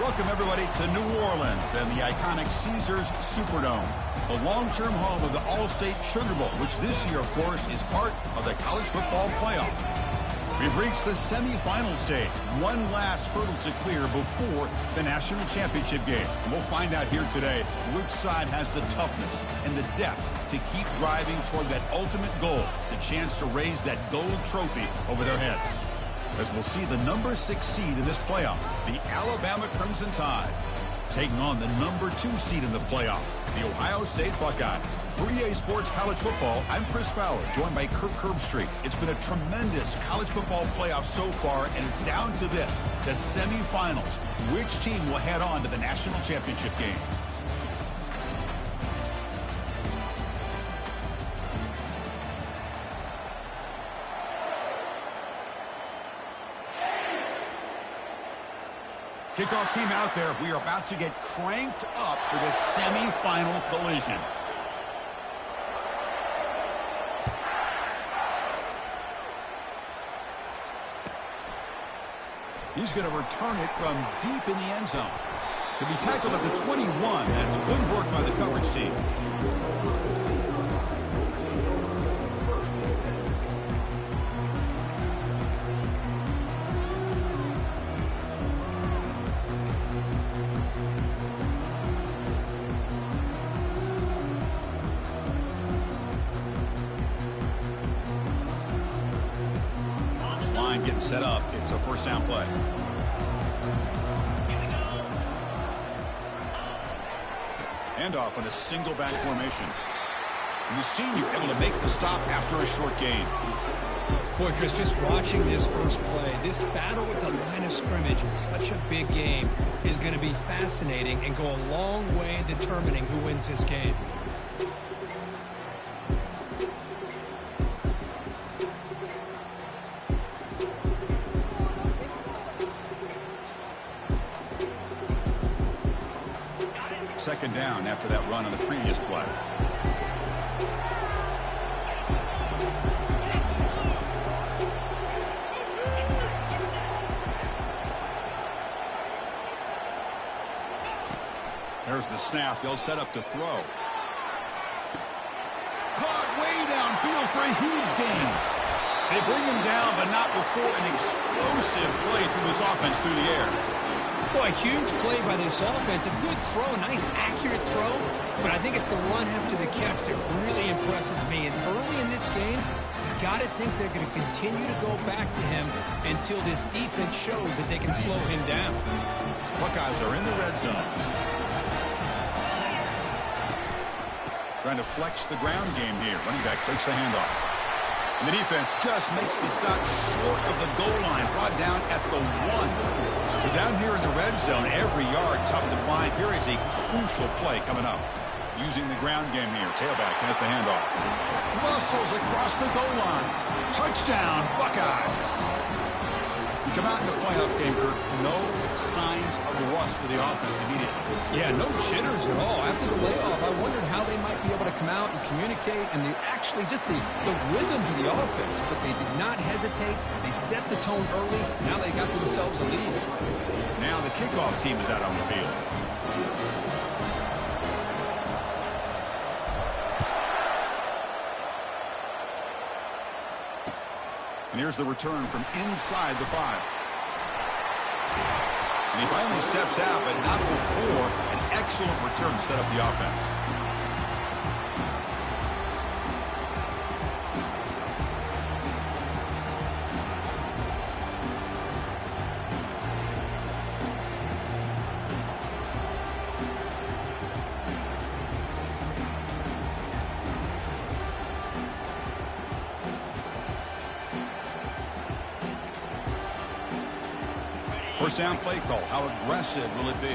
Welcome, everybody, to New Orleans and the iconic Caesars Superdome, the long-term home of the All-State Sugar Bowl, which this year, of course, is part of the college football playoff. We've reached the semifinal stage, one last hurdle to clear before the national championship game. And we'll find out here today which side has the toughness and the depth to keep driving toward that ultimate goal, the chance to raise that gold trophy over their heads. As we'll see the number 6 seed in this playoff, the Alabama Crimson Tide, taking on the number 2 seed in the playoff, the Ohio State Buckeyes. For EA Sports College Football, I'm Chris Fowler, joined by Kirk Herbstreit. It's been a tremendous college football playoff so far, and it's down to this, the semifinals. Which team will head on to the national championship game? Kickoff team out there. We are about to get cranked up for the semifinal collision. He's going to return it from deep in the end zone. He'll be tackled at the 21. That's good work by the coverage team. Getting set up. It's a first down play. Handoff on a single back formation. And the senior able to make the stop after a short gain. Boy, Chris, just watching this first play, this battle with the line of scrimmage in such a big game is going to be fascinating and go a long way in determining who wins this game. Second down after that run on the previous play. There's the snap. They'll set up to throw. Caught way downfield for a huge gain. They bring him down, but not before an explosive play through this offense through the air. Boy, huge play by this offense. A good throw, nice accurate throw. But I think it's the run after the catch that really impresses me. And early in this game, you got to think they're going to continue to go back to him until this defense shows that they can slow him down. Buckeyes are in the red zone. Trying to flex the ground game here. Running back takes the handoff. And the defense just makes the stop short of the goal line. Brought down at the 1. So down here in the red zone, every yard tough to find. Here is a crucial play coming up. Using the ground game here. Tailback has the handoff. Muscles across the goal line. Touchdown, Buckeyes. We come out in the playoff game, Kirk. No signs of rust for the offense immediately. Yeah, no jitters at all. After the layoff, I wondered how they might be able to come out and communicate and actually just the rhythm to the offense. But they did not hesitate. They set the tone early. Now they got themselves a lead. Now the kickoff team is out on the field. And here's the return from inside the 5. And he finally steps out, but not before an excellent return to set up the offense. First down play call. How aggressive will it be?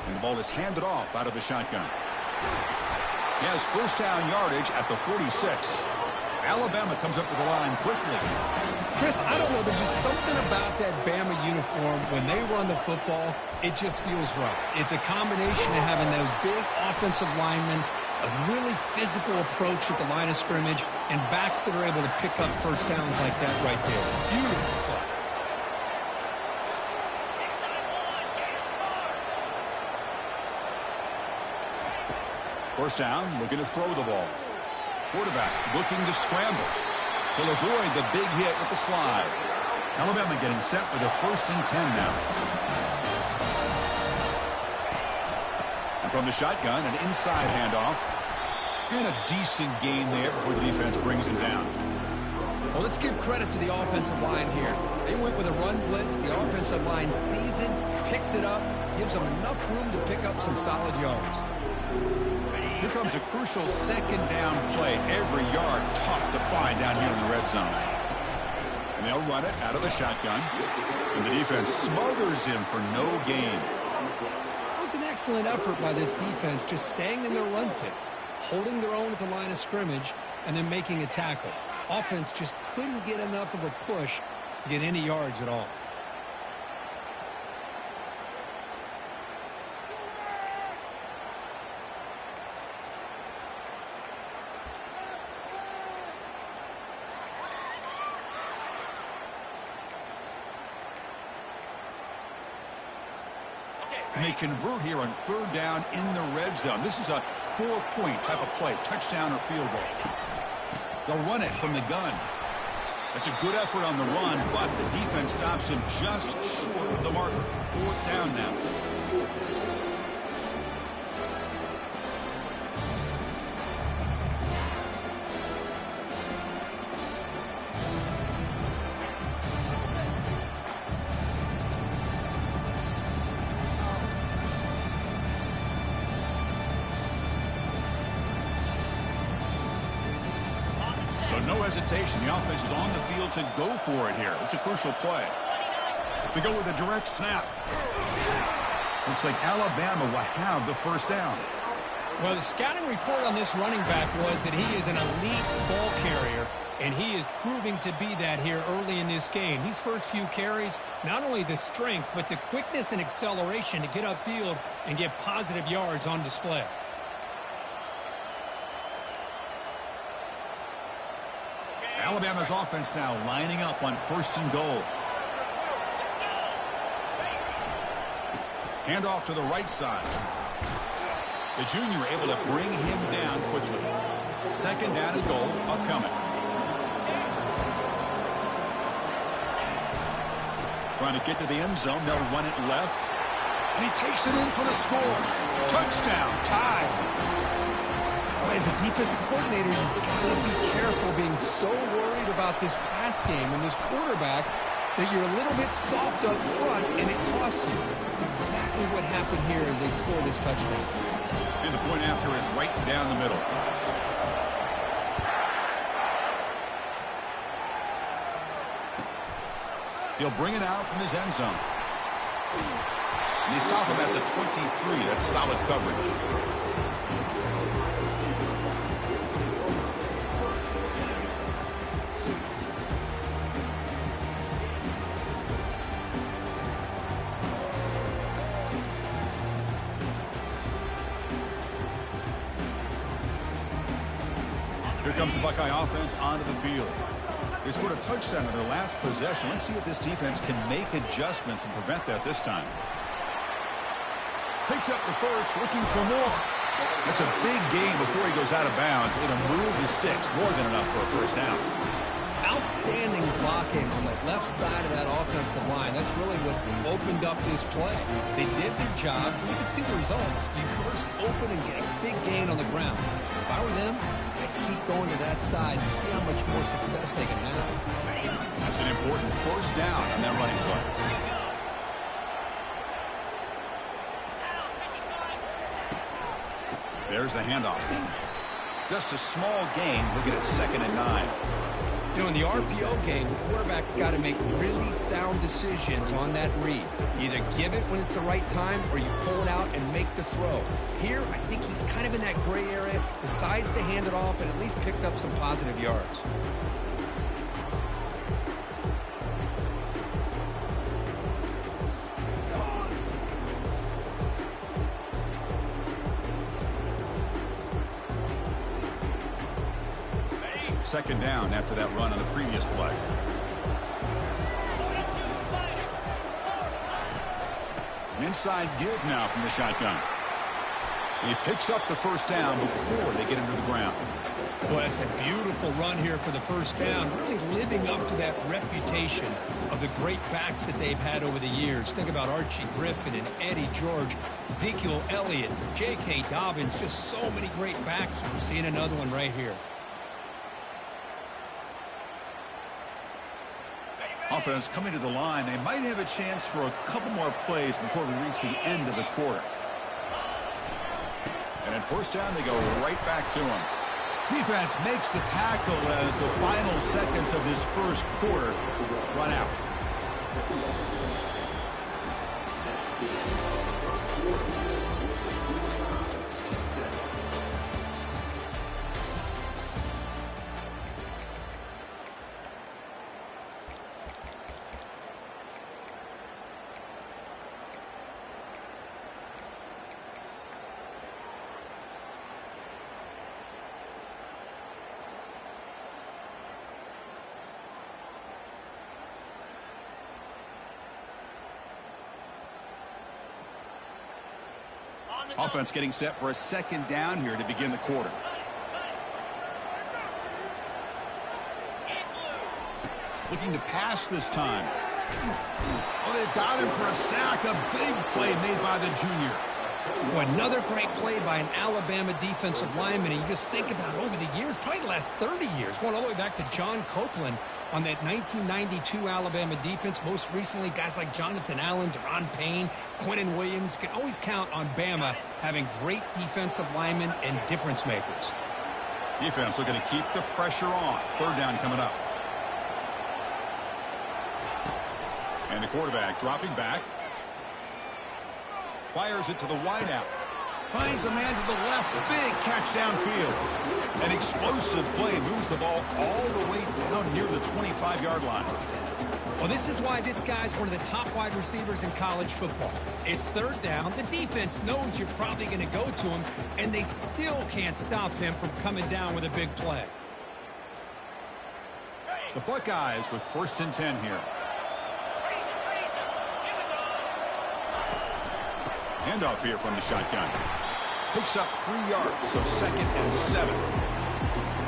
And the ball is handed off out of the shotgun. He has first down yardage at the 46. Alabama comes up to the line quickly. Chris, I don't know. There's just something about that Bama uniform. When they run the football, it just feels right. It's a combination of having those big offensive linemen A really physical approach at the line of scrimmage, and backs that are able to pick up first downs like that right there. Beautiful play. First down, looking to throw the ball. Quarterback looking to scramble. He'll avoid the big hit with the slide. Alabama getting set for the 1st and 10 now. And from the shotgun, an inside handoff. And a decent gain there before the defense brings him down. Well, let's give credit to the offensive line here. They went with a run blitz. The offensive line sees it, picks it up, gives them enough room to pick up some solid yards. Here comes a crucial second down play. Every yard tough to find down here in the red zone. And they'll run it out of the shotgun. And the defense smothers him for no gain. It was an excellent effort by this defense, just staying in their run fits, holding their own at the line of scrimmage, and then making a tackle. Offense just couldn't get enough of a push to get any yards at all. And they convert here on 3rd down in the red zone. This is a 4-point type of play, touchdown or field goal. They'll run it from the gun. That's a good effort on the run, but the defense stops him just short of the marker. 4th down now. No hesitation. The offense is on the field to go for it here. It's a crucial play. We go with a direct snap. Looks like Alabama will have the 1st down. Well, the scouting report on this running back was that he is an elite ball carrier, and he is proving to be that here early in this game. These first few carries, not only the strength, but the quickness and acceleration to get upfield and get positive yards on display. Alabama's offense now lining up on 1st and goal. Handoff to the right side. The junior able to bring him down quickly. 2nd down and goal upcoming. Trying to get to the end zone. They'll run it left. And he takes it in for the score. Touchdown. Tie. As a defensive coordinator, you've got to be careful being so worried about this pass game and this quarterback that you're a little bit soft up front and it costs you. It's exactly what happened here as they score this touchdown. And the point after is right down the middle. He'll bring it out from his end zone. And they stop him at the 23. That's solid coverage. Here comes the Buckeye offense onto the field. They scored a touchdown on their last possession. Let's see if this defense can make adjustments and prevent that this time. Picks up the first, looking for more. That's a big gain before he goes out of bounds. It'll move the sticks, more than enough for a 1st down. Outstanding blocking on the left side of that offensive line. That's really what opened up this play. They did their job. You can see the results. You burst open and get a big gain on the ground. If I were them, I'd keep going to that side and see how much more success they can have. That's an important 1st down on that running play. There's the handoff. Just a small gain. Looking at 2nd and 9. You know, in the RPO game, the quarterback's got to make really sound decisions on that read. Either give it when it's the right time or you pull it out and make the throw. Here, I think he's kind of in that gray area, decides to hand it off and at least picked up some positive yards. second down after that run on the previous play. An inside give now from the shotgun. He picks up the first down before they get him to the ground. Well, that's a beautiful run here for the first down, really living up to that reputation of the great backs that they've had over the years. Think about Archie Griffin and Eddie George, Ezekiel Elliott, J.K. Dobbins, just so many great backs. We're seeing another one right here. Offense coming to the line. They might have a chance for a couple more plays before we reach the end of the quarter. And at first down, they go right back to him. Defense makes the tackle as the final seconds of this first quarter run out. Offense getting set for a second down here to begin the quarter. Looking to pass this time. Oh, they've got him for a sack. A big play made by the junior. Boy, another great play by an Alabama defensive lineman. And you just think about over the years, probably the last 30 years, going all the way back to John Copeland on that 1992 Alabama defense. Most recently, guys like Jonathan Allen, Deron Payne, Quinnen Williams. You can always count on Bama having great defensive linemen and difference makers. Defense looking to keep the pressure on. Third down coming up. And the quarterback dropping back. Fires it to the wideout. Finds a man to the left. Big catch downfield. An explosive play moves the ball all the way down near the 25-yard line. Well, this is why this guy's one of the top wide receivers in college football. It's third down. The defense knows you're probably going to go to him, and they still can't stop him from coming down with a big play. The Buckeyes with 1st and 10 here. Handoff here from the shotgun. Picks up 3 yards, so 2nd and 7.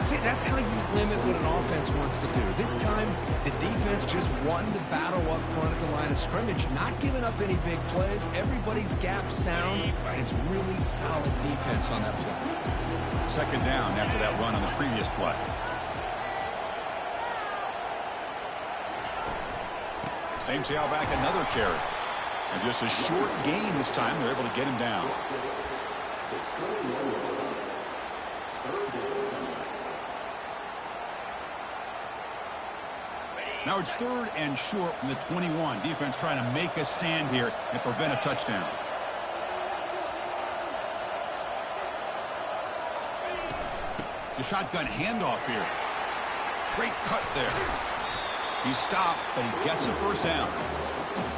See, that's how you limit what an offense wants to do. This time, the defense just won the battle up front at the line of scrimmage, not giving up any big plays. Everybody's gap sound, and it's really solid defense on that play. Second down after that run on the previous play. Same tailback, another carry. And just a short gain this time. They're able to get him down. Now it's 3rd and short from the 21. Defense trying to make a stand here and prevent a touchdown. The shotgun handoff here. Great cut there. He's stopped, but he gets a first down.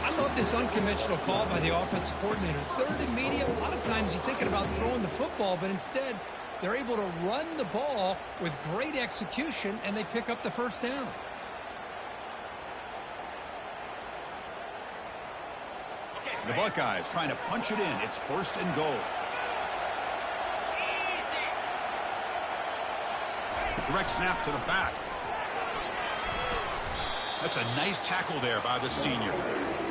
I love this unconventional call by the offensive coordinator. 3rd and medium, a lot of times you're thinking about throwing the football, but instead they're able to run the ball with great execution, and they pick up the first down. The Buckeyes trying to punch it in. It's 1st and goal. Direct snap to the back. That's a nice tackle there by the senior.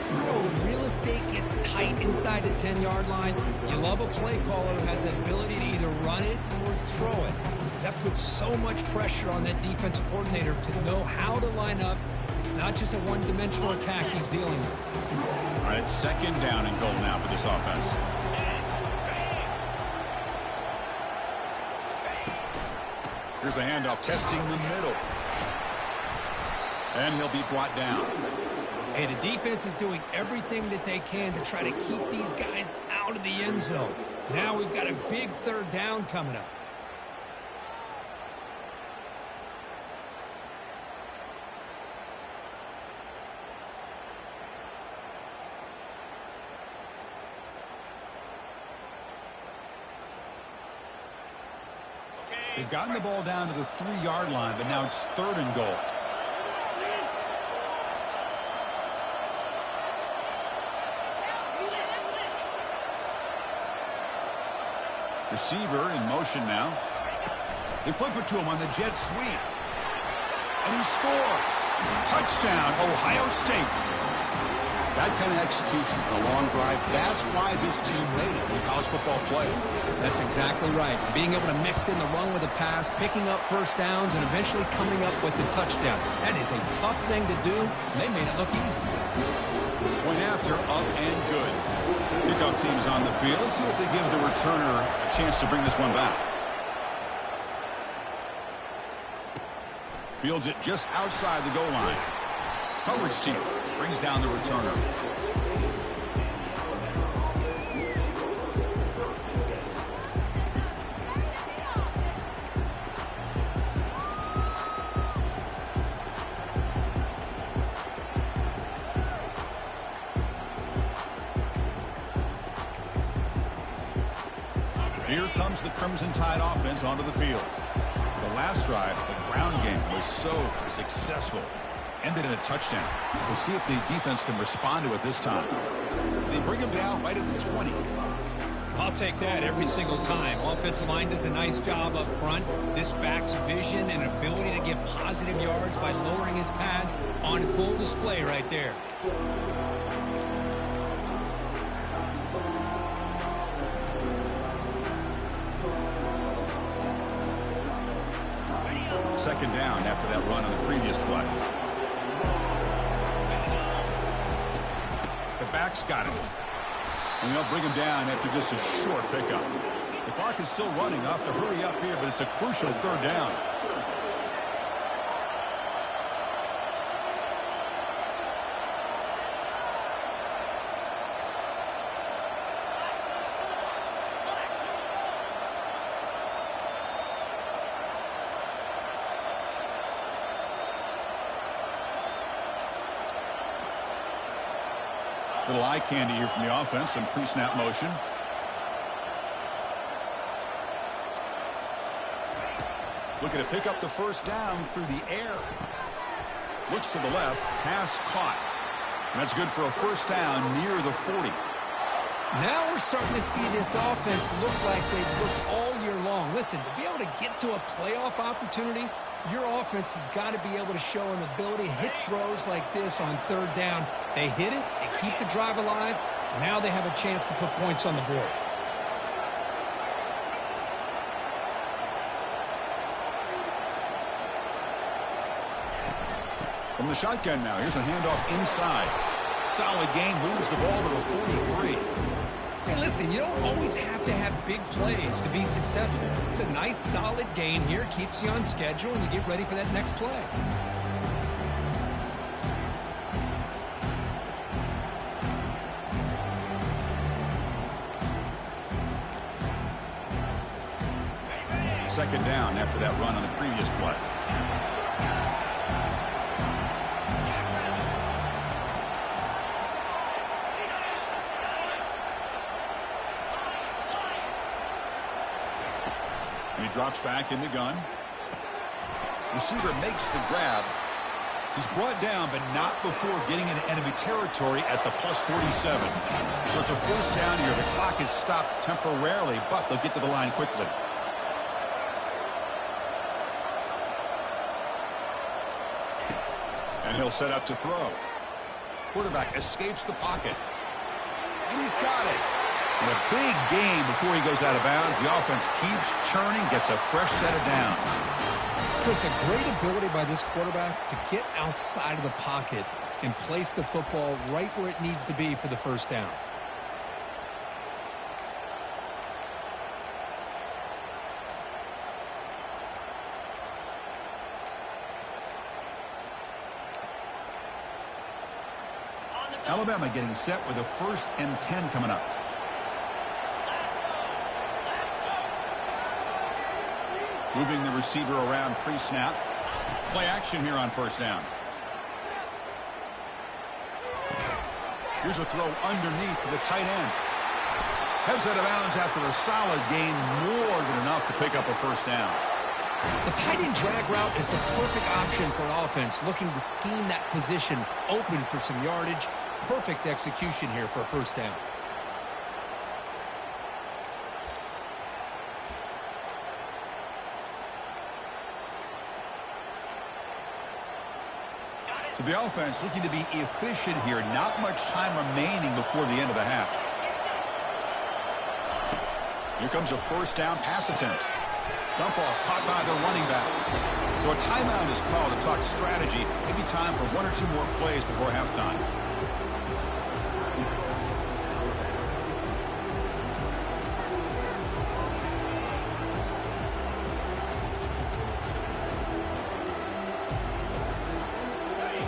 You know, when real estate gets tight inside the 10-yard line, you love a play caller who has the ability to either run it or throw it. Because that puts so much pressure on that defensive coordinator to know how to line up. It's not just a one-dimensional attack he's dealing with. All right, it's 2nd down and goal now for this offense. Here's the handoff, testing the middle. And he'll be brought down. Hey, the defense is doing everything that they can to try to keep these guys out of the end zone. Now we've got a big 3rd down coming up. They've gotten the ball down to the 3-yard line, but now it's 3rd and goal. Receiver in motion now. They flip it to him on the jet sweep. And he scores. Touchdown, Ohio State. That kind of execution on a long drive, that's why this team made it in the college football playoff. That's exactly right. Being able to mix in the run with the pass, picking up first downs, and eventually coming up with the touchdown. That is a tough thing to do. They made it look easy. Point after, up and good. Pickup teams on the field. Let's see if they give the returner a chance to bring this one back. Fields it just outside the goal line. Coverage team brings down the returner. Here comes the Crimson Tide offense onto the field. The last drive, the ground game was so successful. Ended in a touchdown. We'll see if the defense can respond to it this time. They bring him down right at the 20. I'll take that every single time. Offensive line does a nice job up front. This back's vision and ability to get positive yards by lowering his pads on full display right there. Second down after that run on the previous play. The back's got it. And they'll bring him down after just a short pickup. The clock is still running. Off to hurry up here, but it's a crucial 3rd down. Little eye candy here from the offense. Some pre-snap motion. Looking to pick up the first down through the air. Looks to the left. Pass caught. And that's good for a first down near the 40. Now we're starting to see this offense look like they've looked all year long. Listen, to be able to get to a playoff opportunity, your offense has got to be able to show an ability to hit throws like this on 3rd down. They hit it, they keep the drive alive. Now they have a chance to put points on the board. From the shotgun now, here's a handoff inside. Solid gain, moves the ball to the 43. Hey, listen, you don't always have to have big plays to be successful. It's a nice, solid gain here. Keeps you on schedule, and you get ready for that next play. Second down after that run on the previous play. He drops back in the gun. Receiver makes the grab. He's brought down, but not before getting into enemy territory at the +47. So it's a first down here. The clock is stopped temporarily, but they'll get to the line quickly. And he'll set up to throw. Quarterback escapes the pocket. And he's got it. And a big gain before he goes out of bounds. The offense keeps churning, gets a fresh set of downs. Chris, a great ability by this quarterback to get outside of the pocket and place the football right where it needs to be for the first down. Alabama getting set with a 1st and 10 coming up. Moving the receiver around pre-snap. Play action here on first down. Here's a throw underneath to the tight end. Heads out of bounds after a solid gain, more than enough to pick up a first down. The tight end drag route is the perfect option for an offense looking to scheme that position open for some yardage. Perfect execution here for a first down. So the offense looking to be efficient here. Not much time remaining before the end of the half. Here comes a first down pass attempt. Dump off caught by the running back. So a timeout is called to talk strategy. Maybe time for one or two more plays before halftime.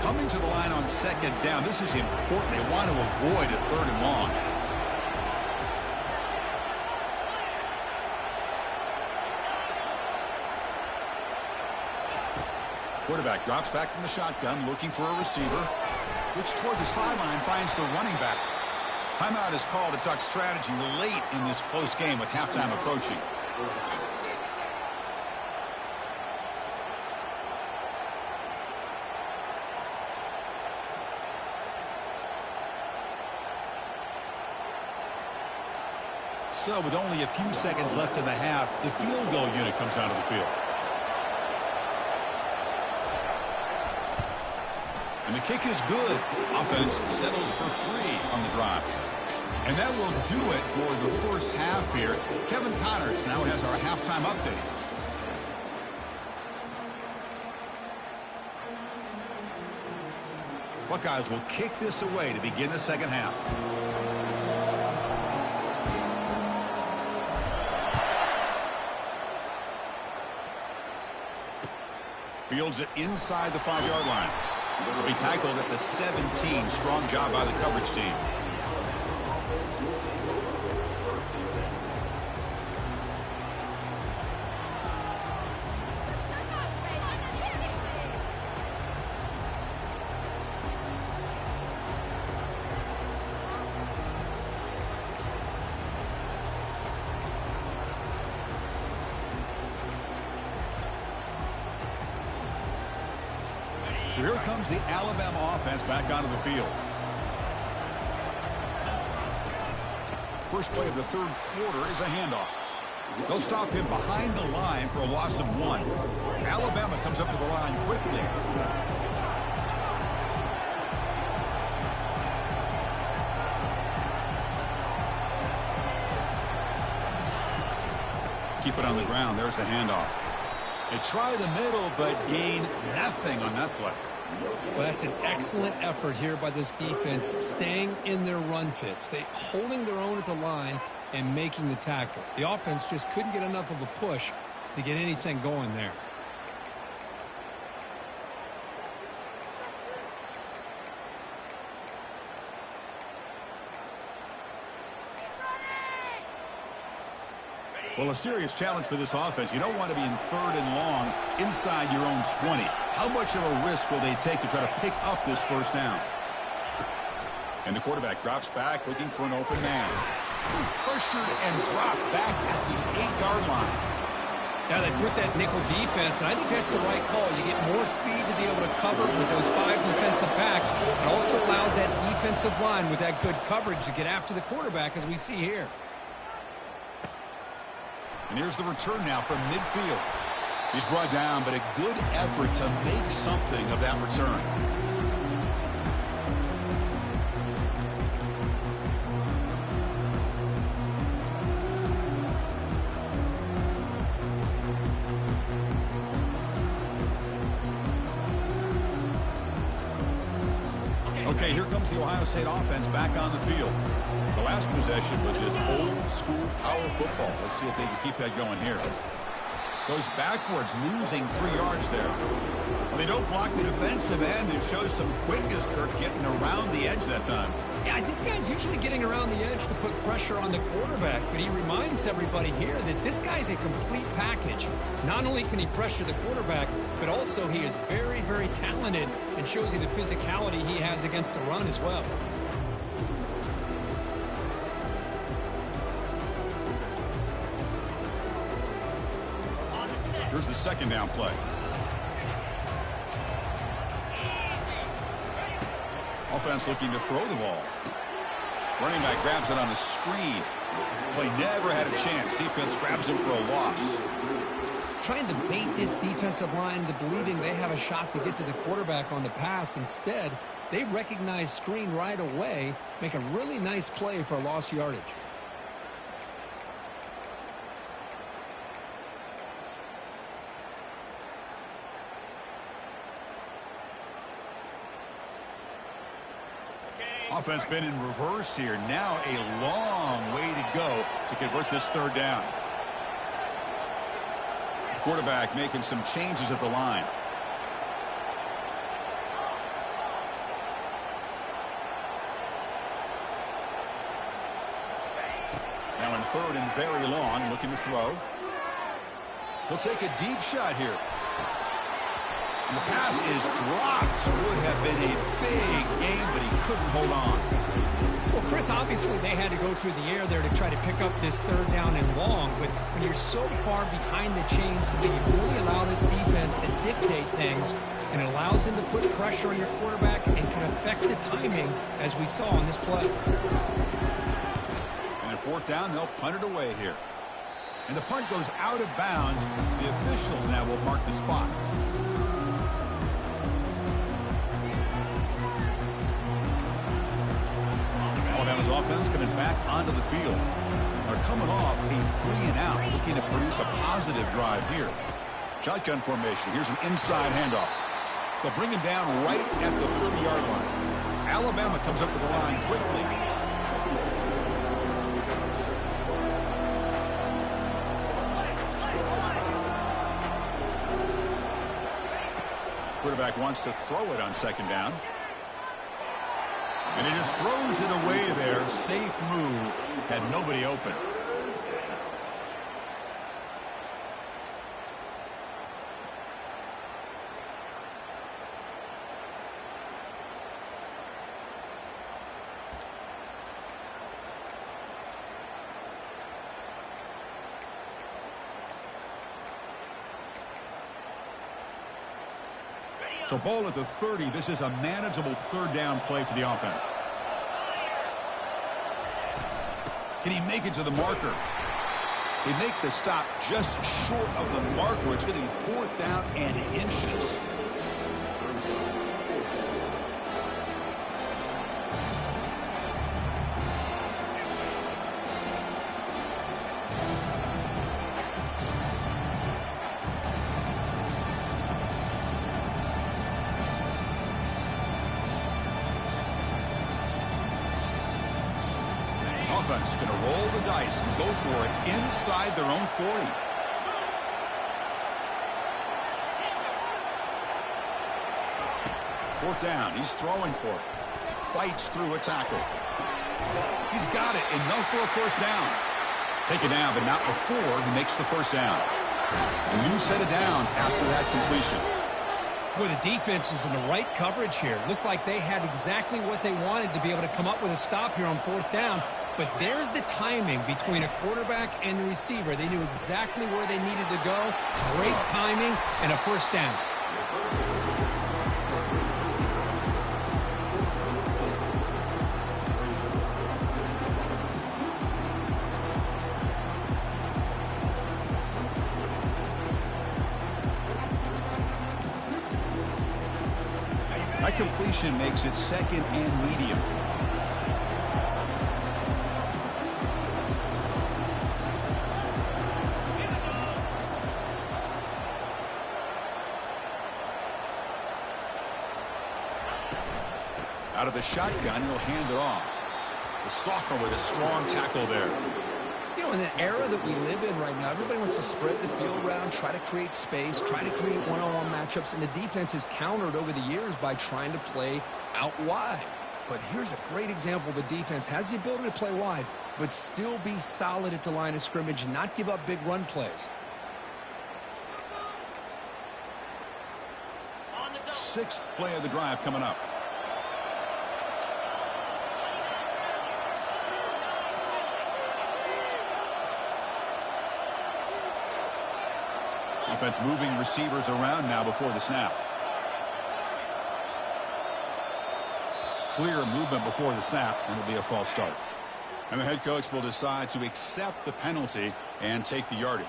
Coming to the line on second down. This is important. They want to avoid a third and long. Quarterback drops back from the shotgun, looking for a receiver. Looks toward the sideline, finds the running back. Timeout is called to talk strategy late in this close game with halftime approaching. So with only a few seconds left in the half, the field goal unit comes out of the field. And the kick is good. Offense settles for 3 on the drive. And that will do it for the first half here. Kevin Connors now has our halftime update. Buckeyes will kick this away to begin the second half. Fields it inside the 5-yard line. Will be tackled at the 17. Strong job by the coverage team. So here comes the Alabama offense back onto the field. First play of the third quarter is a handoff. They'll stop him behind the line for a loss of 1. Alabama comes up to the line quickly. Keep it on the ground. There's the handoff. They try the middle, but gain nothing on that play. Well, that's an excellent effort here by this defense, staying in their run fits. They holding their own at the line and making the tackle. The offense just couldn't get enough of a push to get anything going there. Well, a serious challenge for this offense. You don't want to be in third and long inside your own 20. How much of a risk will they take to try to pick up this first down? And the quarterback drops back looking for an open man. Pressured and dropped back at the 8-yard line. Now they put that nickel defense, and I think that's the right call. You get more speed to be able to cover with those 5 defensive backs. It also allows that defensive line with that good coverage to get after the quarterback, as we see here. And here's the return now from midfield. He's brought down, but a good effort to make something of that return. Okay, here comes the Ohio State offense back on the field. The last possession was just old-school power football. Let's see if they can keep that going here. Goes backwards, losing 3 yards there. Well, they don't block the defensive end. It shows some quickness, Kirk, getting around the edge that time. Yeah, this guy's usually getting around the edge to put pressure on the quarterback, but he reminds everybody here that this guy's a complete package. Not only can he pressure the quarterback, but also he is very, very talented and shows you the physicality he has against the run as well. Here's the second down play. Offense looking to throw the ball. Running back grabs it on a screen. Play never had a chance. Defense grabs him for a loss. Trying to bait this defensive line into believing they have a shot to get to the quarterback on the pass. Instead, they recognize screen right away, make a really nice play for lost yardage. Offense been in reverse here. Now a long way to go to convert this third down. Quarterback making some changes at the line. Now in third and very long, looking to throw. He'll take a deep shot here. And the pass is dropped. Would have been a big game, but he couldn't hold on. Well, Chris, obviously they had to go through the air there to try to pick up this third down and long, but when you're so far behind the chains, they can really allow this defense to dictate things, and it allows them to put pressure on your quarterback and can affect the timing, as we saw on this play. And at fourth down, they'll punt it away here. And the punt goes out of bounds. The officials now will mark the spot. Alabama's offense coming back onto the field. They're coming off a 3-and-out, looking to produce a positive drive here. Shotgun formation. Here's an inside handoff. They'll bring him down right at the 30-yard line. Alabama comes up to the line quickly. Quarterback wants to throw it on second down. And he just throws it away there. Safe move. Had nobody open. So ball at the 30. This is a manageable third down play for the offense. Can he make it to the marker? They make the stop just short of the marker. It's going to be fourth down and inches. Offense going to roll the dice and go for it inside their own 40. Fourth down. He's throwing for it. Fights through a tackle. He's got it. Enough for a first down. Take it down, but not before he makes the first down. A new set of downs after that completion. Boy, the defense was in the right coverage here. Looked like they had exactly what they wanted to be able to come up with a stop here on fourth down. But there's the timing between a quarterback and the receiver. They knew exactly where they needed to go. Great timing and a first down. That completion makes it second and medium. Out of the shotgun, he'll hand it off. The sophomore with a strong tackle there. You know, in the era that we live in right now, everybody wants to spread the field around, try to create space, try to create one-on-one matchups, and the defense has countered over the years by trying to play out wide. But here's a great example. The defense has the ability to play wide, but still be solid at the line of scrimmage, not give up big run plays. Sixth play of the drive coming up. Offense moving receivers around now before the snap. Clear movement before the snap, and it'll be a false start. And the head coach will decide to accept the penalty and take the yardage.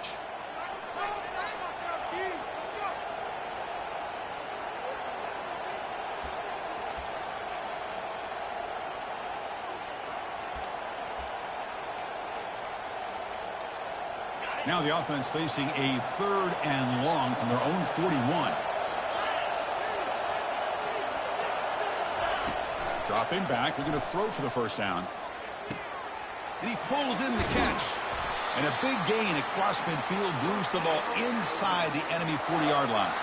Now the offense facing a 3rd and long from their own 41. Dropping back, they're going to throw for the first down. And he pulls in the catch. And a big gain across midfield moves the ball inside the enemy 40-yard line.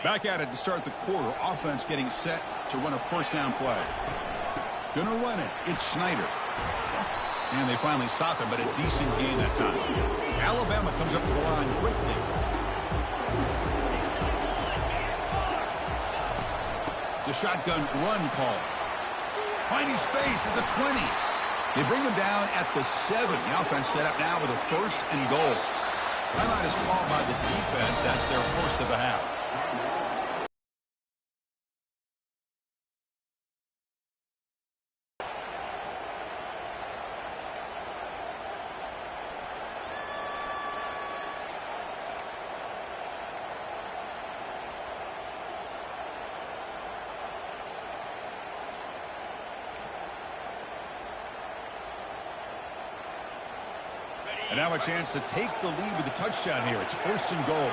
Back at it to start the quarter. Offense getting set to run a first down play. Gonna run it. It's Schneider. And they finally stop him, but a decent gain that time. Alabama comes up to the line quickly. It's a shotgun run call. Finding space at the 20. They bring him down at the 7. The offense set up now with a 1st and goal. Timeout is called by the defense. That's their first of the half. And now a chance to take the lead with a touchdown here. It's 1st and goal.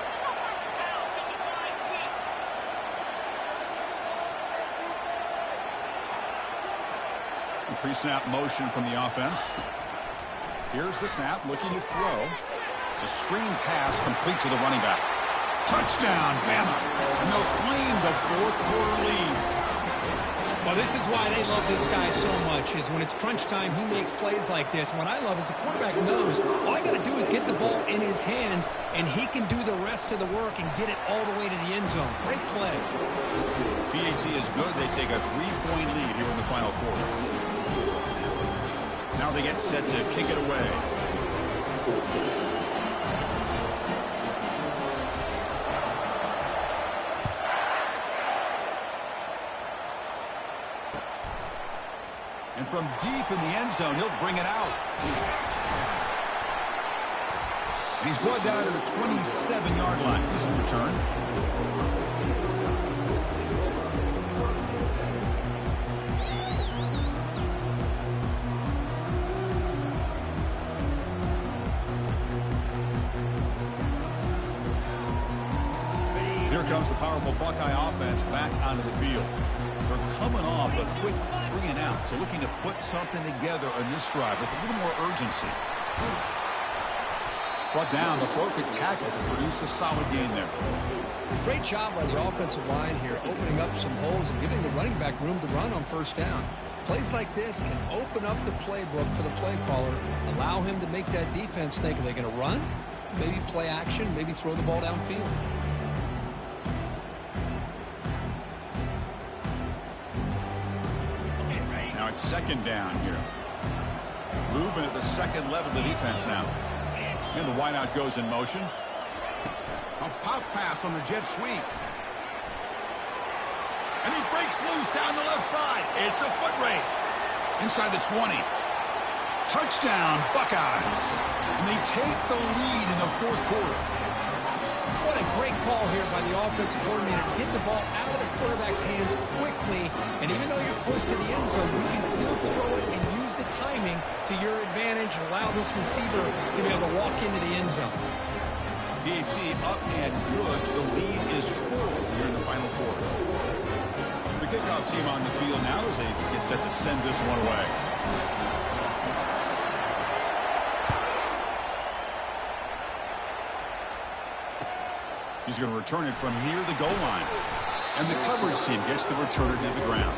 Pre-snap motion from the offense. Here's the snap, looking to throw. It's a screen pass complete to the running back. Touchdown, Bama. And they'll claim the 4th quarter lead. Well, this is why they love this guy so much, is when it's crunch time, he makes plays like this. And what I love is the quarterback knows all I got to do is get the ball in his hands, and he can do the rest of the work and get it all the way to the end zone. Great play. PAT is good. They take a 3-point lead here in the final quarter. Now they get set to kick it away. And from deep in the end zone, he'll bring it out. And he's brought down to the 27-yard line. Decent return. Here comes the powerful Buckeye offense back onto the field. They're coming off a quick 3 and out, so looking to put something together on this drive with a little more urgency. Brought down the broken tackle to produce a solid gain there. Great job by the offensive line here, opening up some holes and giving the running back room to run on first down. Plays like this can open up the playbook for the play caller, allow him to make that defense think, are they going to run? Maybe play action, maybe throw the ball downfield. Now it's 2nd down here. Movement at the 2nd level of the defense now. And the wideout goes in motion. A pop pass on the jet sweep. And he breaks loose down the left side. It's a foot race. Inside the 20. Touchdown, Buckeyes. And they take the lead in the 4th quarter. What a great call here by the offensive coordinator to get the ball out of the quarterback's hands quickly. And even though you're close to the end zone, you can still throw it and use the timing to your advantage and allow this receiver to be able to walk into the end zone. DT up and good. So the lead is 4 here in the final quarter. The kickoff team on the field now as they get set to send this one away. He's going to return it from near the goal line. And the coverage team gets the returner to the ground.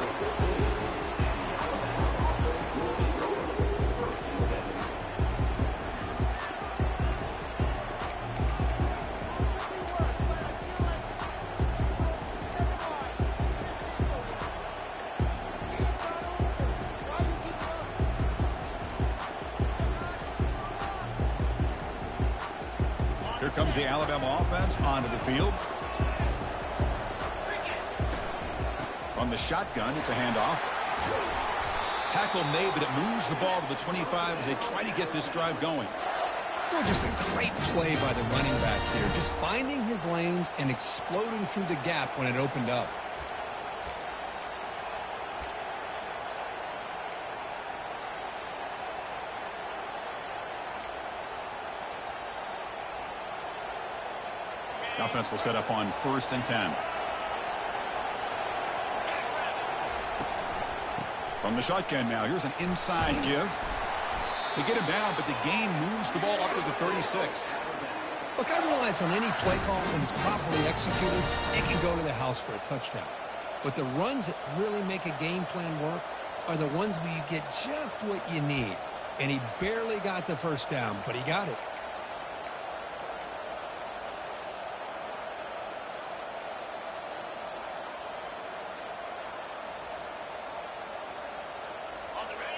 Here comes the Alabama offense onto the field. From the shotgun, it's a handoff. Tackle made, but it moves the ball to the 25 as they try to get this drive going. Well, just a great play by the running back here. Just finding his lanes and exploding through the gap when it opened up. The offense will set up on 1st and 10. From the shotgun now, here's an inside give. They get him down, but the gain moves the ball up to the 36. Look, I realize on any play call, when it's properly executed, it can go to the house for a touchdown. But the runs that really make a game plan work are the ones where you get just what you need. And he barely got the first down, but he got it.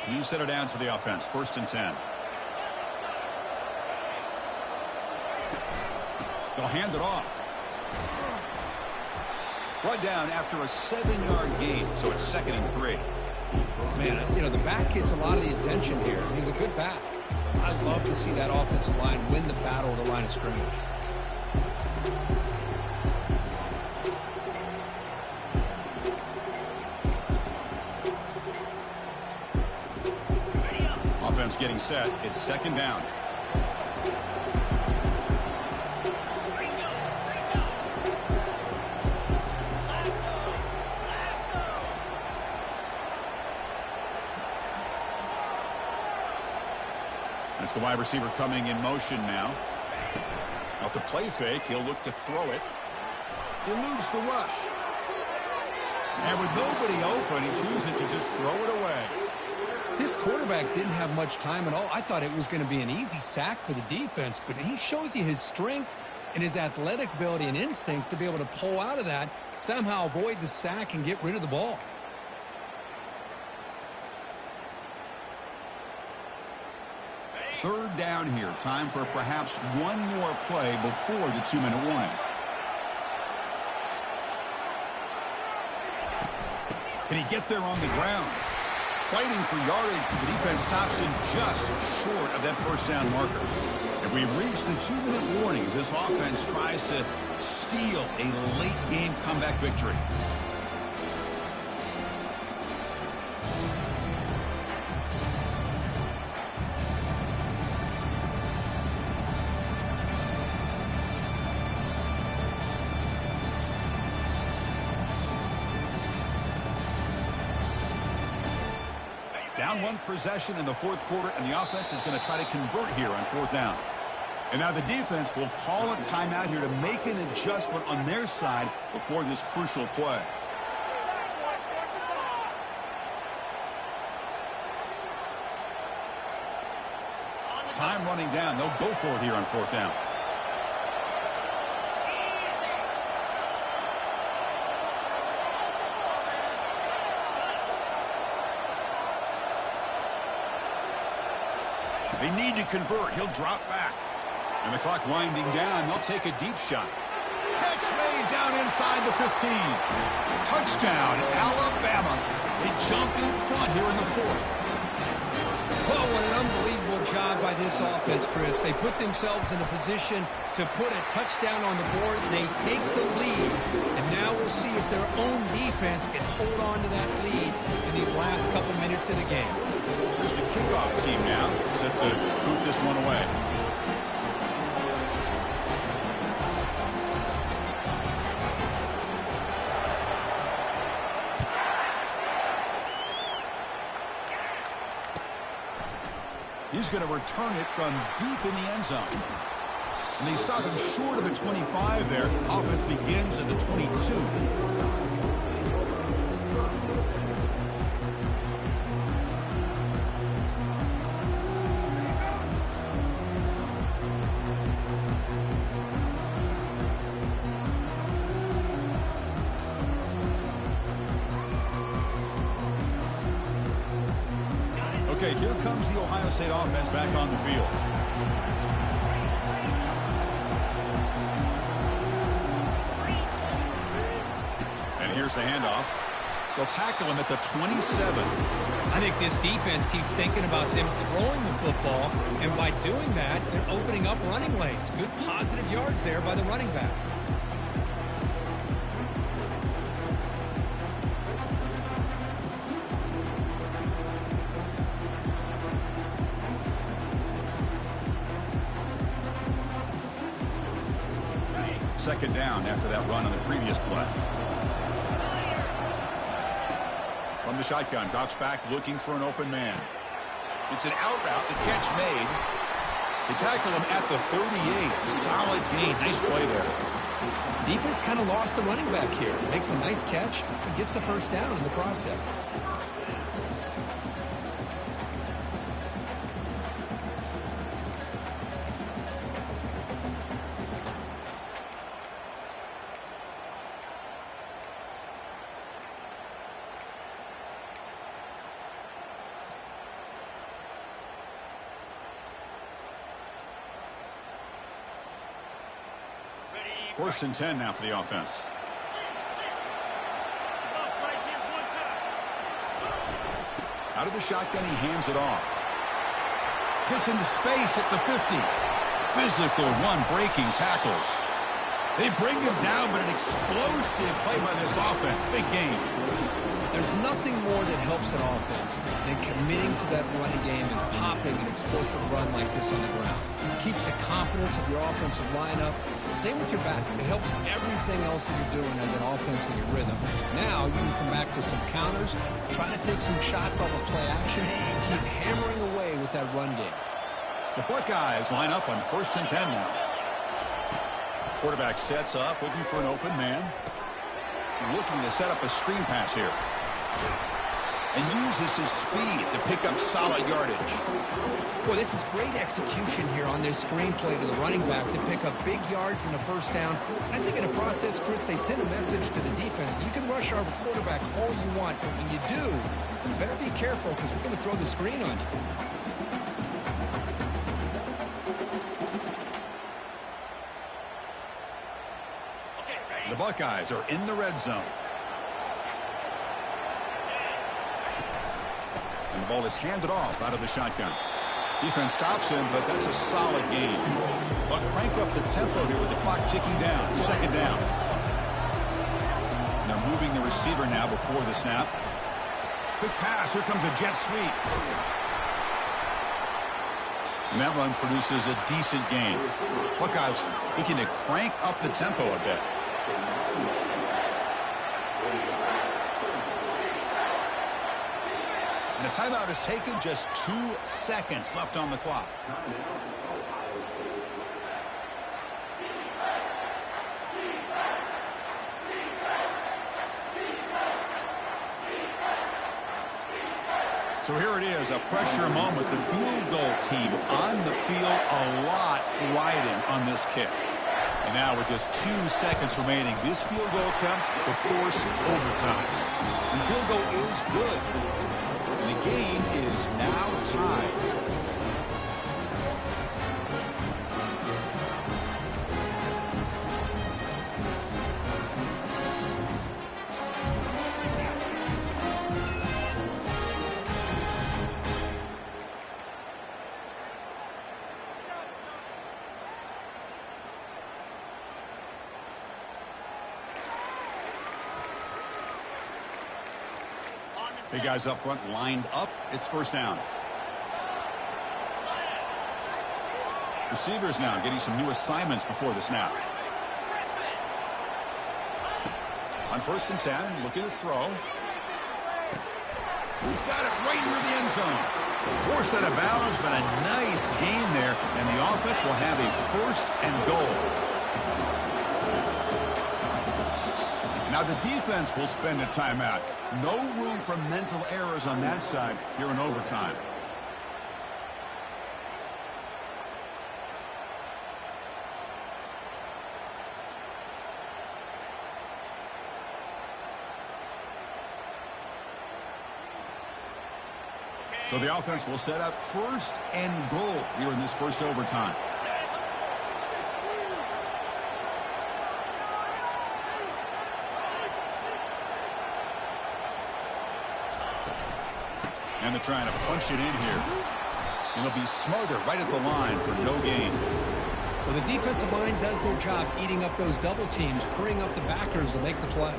New set of downs for the offense. 1st and 10. They'll hand it off. Brought down after a 7-yard gain, so it's 2nd and 3. Man, you know, the back gets a lot of the attention here. He's a good back. I love to see that offensive line win the battle of the line of scrimmage. Getting set. It's 2nd down. That's the wide receiver coming in motion now. Off the play fake, he'll look to throw it. Eludes the rush. And with nobody open, he chooses to just throw it away. This quarterback didn't have much time at all. I thought it was going to be an easy sack for the defense, but he shows you his strength and his athletic ability and instincts to be able to pull out of that, somehow avoid the sack and get rid of the ball. Third down here. Time for perhaps one more play before the 2-minute warning. Can he get there on the ground? Fighting for yardage, but the defense stops him just short of that 1st down marker. And we've reached the 2-minute warning as this offense tries to steal a late-game comeback victory. Down 1 possession in the 4th quarter, and the offense is going to try to convert here on 4th down. And now the defense will call a timeout here to make an adjustment on their side before this crucial play. Time running down. They'll go for it here on 4th down. They need to convert. He'll drop back. And the clock winding down. They'll take a deep shot. Catch made down inside the 15. Touchdown, Alabama. They jump in front here in the 4th. Well, what an unbelievable job by this offense, Chris. They put themselves in a position to put a touchdown on the board. They take the lead. And now we'll see if their own defense can hold on to that lead in these last couple minutes of the game. Here's the kickoff team now, set to boot this one away. He's going to return it from deep in the end zone. And they stop him short of the 25 there. Offense begins at the 22. Okay, here comes the Ohio State offense back on the field. And here's the handoff. They'll tackle him at the 27. I think this defense keeps thinking about them throwing the football, and by doing that, they're opening up running lanes. Good positive yards there by the running back. Second down after that run on the previous play. From the shotgun, drops back looking for an open man. It's an out route, the catch made. They tackle him at the 38. Solid gain. Nice play there. Defense kind of lost a running back here. Makes a nice catch and gets the first down in the process. First and 10 now for the offense. Out of the shotgun, he hands it off. Gets into space at the 50. Physical run, breaking tackles. They bring him down, but an explosive play by this offense. Big game. There's nothing more that helps an offense than committing to that running game and popping an explosive run like this on the ground. It keeps the confidence of your offensive lineup. Same with your back. It helps everything else that you're doing as an offense in your rhythm. Now you can come back with some counters, try to take some shots off of play action, and keep hammering away with that run game. The Buckeyes line up on first and 10 now. Quarterback sets up, looking for an open man. Looking to set up a screen pass here. And uses his speed to pick up solid yardage. Boy, this is great execution here on this screen play to the running back to pick up big yards and a first down. I think in the process, Chris, they send a message to the defense. You can rush our quarterback all you want, but when you do, you better be careful because we're going to throw the screen on you. The Buckeyes are in the red zone. And the ball is handed off out of the shotgun. Defense stops him, but that's a solid gain. But crank up the tempo here with the clock ticking down. Second down. And they're moving the receiver now before the snap. Quick pass. Here comes a jet sweep. And that run produces a decent gain. Buckeyes looking to crank up the tempo a bit. And a timeout is taken, just 2 seconds left on the clock. So here it is, a pressure moment. The field goal team on the field, a lot riding on this kick. And now with just 2 seconds remaining, this field goal attempt to force overtime. And the field goal is good. The game is now tied. Big guys up front lined up. It's first down. Receivers now getting some new assignments before the snap. On first and 10, looking to throw. He's got it right near the end zone. Poor set of balance, but a nice gain there, and the offense will have a first and goal. Now the defense will spend a timeout. No room for mental errors on that side here in overtime. So the offense will set up first and goal here in this first overtime. And they're trying to punch it in here. And they'll be smothered right at the line for no gain. Well, the defensive line does their job eating up those double teams, freeing up the backers to make the play.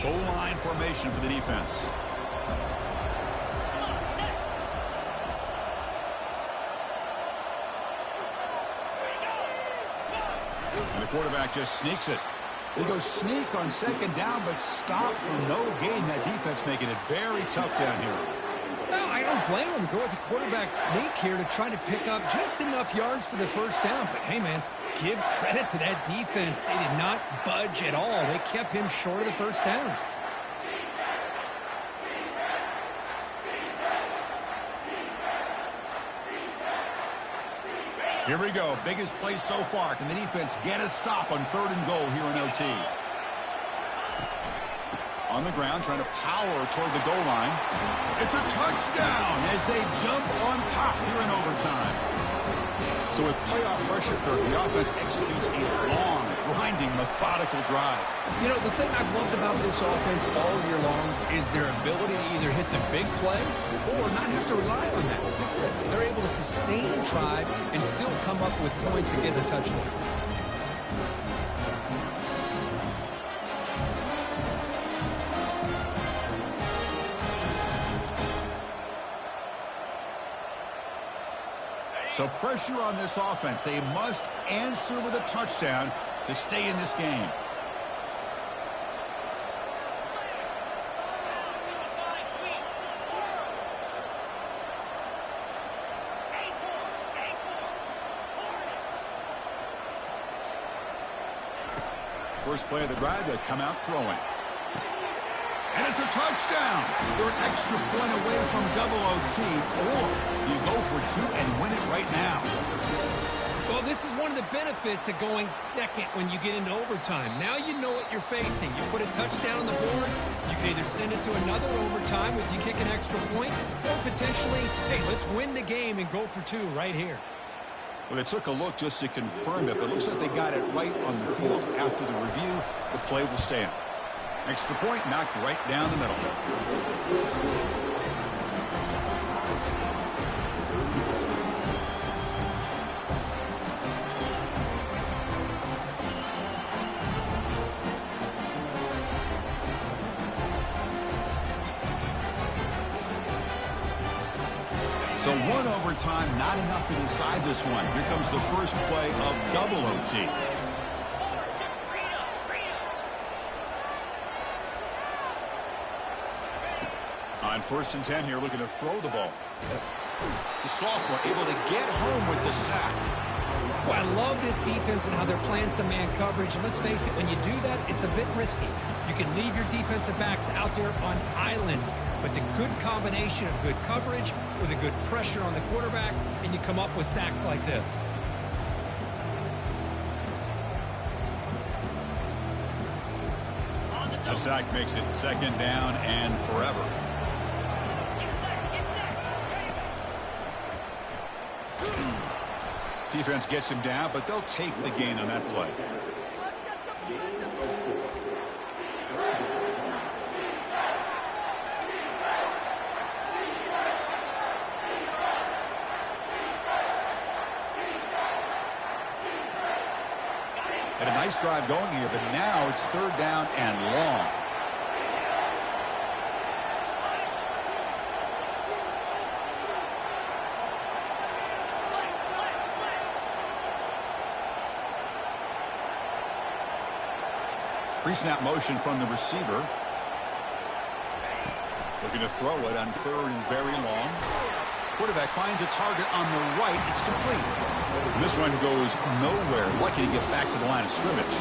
Goal line formation for the defense. And the quarterback just sneaks it. They go sneak on second down, but stop for no gain. That defense making it very tough down here. No, I don't blame them. Go with the quarterback sneak here to try to pick up just enough yards for the first down. But, hey, man, give credit to that defense. They did not budge at all. They kept him short of the first down. Here we go. Biggest play so far. Can the defense get a stop on third and goal here in OT? On the ground, trying to power toward the goal line. It's a touchdown as they jump on top here in overtime. So with playoff pressure, Kirk, the offense executes a long, grinding, methodical drive. You know, the thing I've loved about this offense all year long is their ability to either hit the big play or not have to rely on that. Look at this. They're able to sustain a drive and still come up with points and get the touchdown. So pressure on this offense. They must answer with a touchdown to stay in this game. First play of the drive, they come out throwing. And it's a touchdown. They're an extra point away from double OT, or you go for two and win it right now. Well, this is one of the benefits of going second when you get into overtime. Now you know what you're facing. You put a touchdown on the board, you can either send it to another overtime if you kick an extra point, or potentially, hey, let's win the game and go for two right here. Well, they took a look just to confirm it, but it looks like they got it right on the field. After the review, the play will stand. Extra point knocked right down the middle. So one overtime, not enough to decide this one. Here comes the first play of double OT. On 1st and 10 here, looking to throw the ball. The sophomore able to get home with the sack. Well, I love this defense and how they're playing some man coverage. And let's face it, when you do that, it's a bit risky. You can leave your defensive backs out there on islands, but the good combination of good coverage with a good pressure on the quarterback, and you come up with sacks like this. A sack makes it second down and forever. Defense gets him down, but they'll take the gain on that play. Had a nice drive going here, but now it's third down and long. Pre-snap motion from the receiver. Looking to throw it on third and very long. Quarterback finds a target on the right. It's complete. This one goes nowhere. Lucky to get back to the line of scrimmage.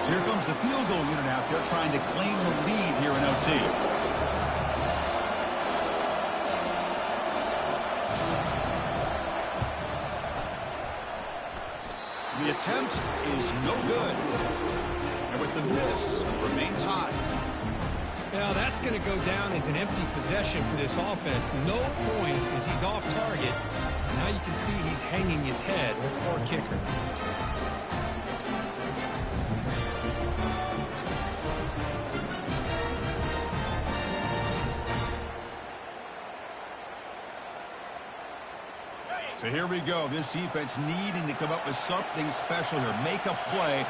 So here comes the field goal unit out there trying to claim the lead here in OT. The attempt is no good. And with the miss, remain tied. Now that's going to go down as an empty possession for this offense. No points as he's off target. Now you can see he's hanging his head. Poor kicker. So here we go. This defense needing to come up with something special here. Make a play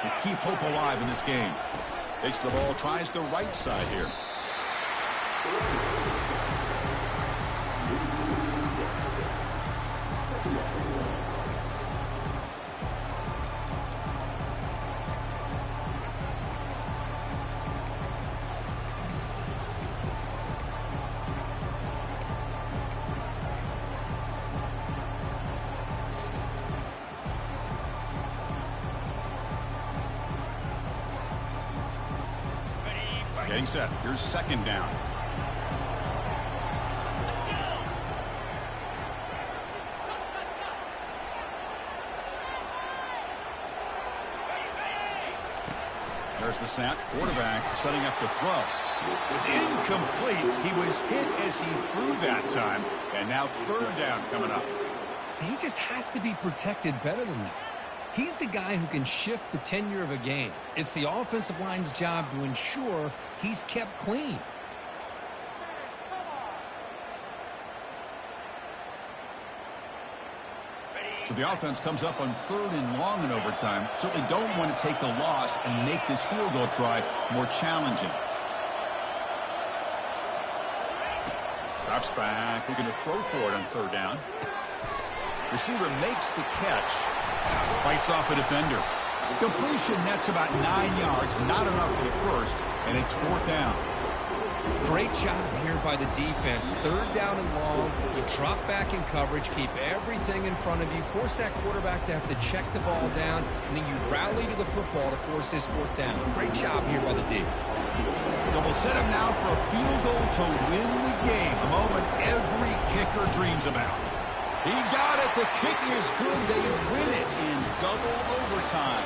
to keep hope alive in this game. Takes the ball, tries the right side here. Getting set. Here's second down. There's the snap. Quarterback setting up the throw. It's incomplete. He was hit as he threw that time. And now third down coming up. He just has to be protected better than that. He's the guy who can shift the tenure of a game. It's the offensive line's job to ensure he's kept clean. So the offense comes up on third and long in overtime. Certainly don't want to take the loss and make this field goal try more challenging. Drops back, looking to throw for it on third down. Receiver makes the catch. Fights off a defender. Completion nets about 9 yards. Not enough for the first, and it's fourth down. Great job here by the defense. Third down and long. You drop back in coverage, keep everything in front of you, force that quarterback to have to check the ball down, and then you rally to the football to force this fourth down. Great job here by the D. So we'll set him now for a field goal to win the game. A moment every kicker dreams about. He got it. The kick is good. They win it in double overtime.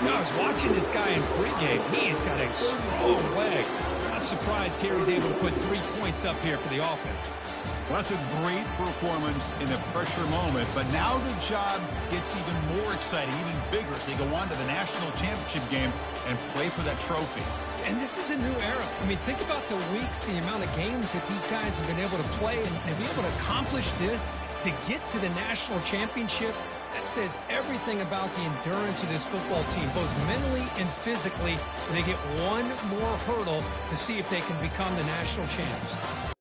Now, I was watching this guy in pregame. He has got a strong leg. Not surprised here he's able to put 3 points up here for the offense. Well, that's a great performance in a pressure moment, but now the job gets even more exciting, even bigger as they go on to the national championship game and play for that trophy. And this is a new era. I mean, think about the weeks, the amount of games that these guys have been able to play, and to be able to accomplish this, to get to the national championship, that says everything about the endurance of this football team, both mentally and physically. They get one more hurdle to see if they can become the national champs.